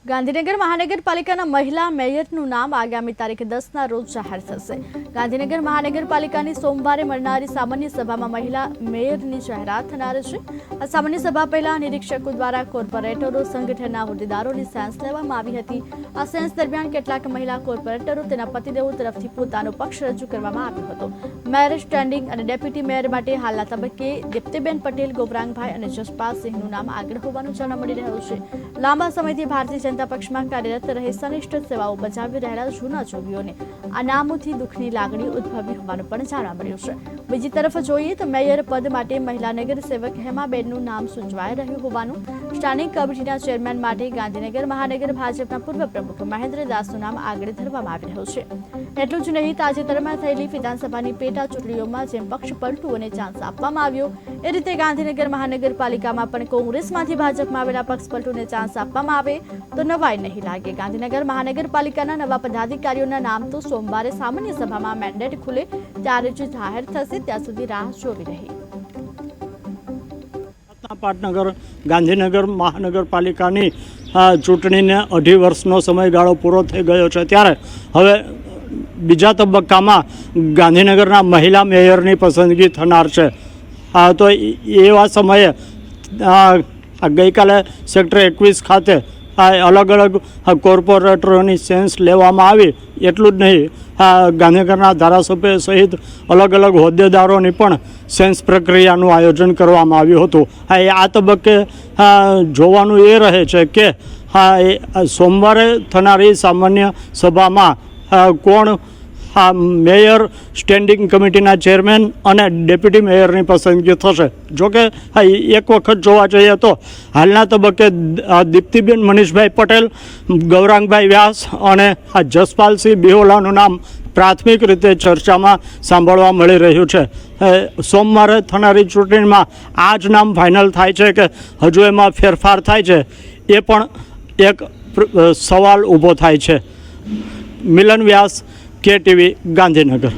ગાંધીનગર મહાનગરપાલિકાના મહિલા મેયરનું નામ આગામી તારીખ 10ના રોજ જાહેર થશે। ગાંધીનગર મહાનગરપાલિકાની સોમવારે મળનારી સામાન્ય સભામાં મહિલા મેયરની જાહેરાત થનાર છે। આ સામાન્ય સભા પહેલા નિરીક્ષકો દ્વારા કોર્પોરેટરો સંગઠનના હોદ્દેદારોની સેન્સ લેવામાં આવી હતી। આ સેન્સ દરમિયાન કેટલાક મહિલા કોર્પોરેટરો તેના પતિદેવો તરફથી પોતાનો પક્ષ રજૂ કરવામાં આવ્યો હતો। મેયર સ્ટેન્ડિંગ અને ડેપ્યુટી મેયર માટે હાલના તબક્કે દીપ્તિબેન પટેલ, ગોબરાંગભાઈ અને જસપાલસિંહનું નામ આગળ હોવાનું જાણવા મળી રહ્યું છે। લાંબા સમયથી ભારતીય જનતા પક્ષમાં કાર્યરત રહી સનિષ્ઠ સેવાઓ બજાવી રહેલા જૂના જોગીઓને આ નામોથી દુઃખની લાગણી ઉદ્ભવી હોવાનું પણ જાણવા મળ્યું છે। બીજી તરફ જોઈએ તો મેયર પદ માટે મહિલા નગર સેવક હેમાબેનનું નામ સૂચવાઈ રહ્યું હોવાનું સ્ટેન્ડિંગ કમિટીના ચેરમેન માટે ગાંધીનગર મહાનગર ભાજપના પૂર્વ પ્રમુખ મહેન્દ્ર દાસનું નામ આગળ ધરવામાં આવી રહ્યું છે। એટલું જ નહીં, તાજેતરમાં થયેલી વિધાનસભાની પેટા ચૂંટણીઓમાં જેમ પક્ષ પલટુઓને ચાન્સ આપવામાં આવ્યો એ રીતે ગાંધીનગર મહાનગરપાલિકામાં પણ કોંગ્રેસમાંથી ભાજપમાં આવેલા પક્ષ પલટુને ચાન્સ આપવામાં આવે તો નવાઈ નહીં લાગે। ગાંધીનગર મહાનગરપાલિકાના નવા પદાધિકારીઓના નામ તો સોમવારે સામાન્ય સભામાં મેન્ડેટ ખુલે ત્યારે જ જાહેર થશે, ત્યાં સુધી રાહ જોવી રહી। પાટનગર ગાંધીનગર મહાનગરપાલિકાની ચૂંટણીને 2.5 વર્ષનો સમયગાળો પૂરો થઈ ગયો છે, ત્યારે હવે બીજા તબક્કામાં ગાંધીનગરના મહિલા મેયરની પસંદગી થનાર છે। તો એવા સમયે ગઈકાલે સેક્ટર 21 ખાતે અલગ અલગ કોર્પોરેટરોની સેન્સ લેવામાં આવી। એટલું જ નહીં, ગાંધીનગરના ધારાસભ્ય સહિત અલગ અલગ હોદ્દેદારોની પણ સેન્સ પ્રક્રિયાનું આયોજન કરવામાં આવ્યું હતું। આ તબક્કે જોવાનું એ રહે છે કે સોમવારે થનારી સામાન્ય સભામાં કોણ મેયર, સ્ટેન્ડિંગ કમિટીના ચેરમેન અને ડેપ્યુટી મેયરની પસંદગી થશે। જોકે એક વખત જોવા જઈએ તો હાલના તબક્કે દીપ્તિબેન મનીષભાઈ પટેલ, ગૌરાંગભાઈ વ્યાસ અને જસપાલસિંહ બિહોલાનું નામ પ્રાથમિક રીતે ચર્ચામાં સાંભળવા મળી રહ્યું છે। સોમવારે થનારી ચૂંટણીમાં આ જ નામ ફાઇનલ થાય છે કે હજુ એમાં ફેરફાર થાય છે, એ પણ એક સવાલ ઊભો થાય છે। મિલન વ્યાસ, KTV, ગાંધીનગર।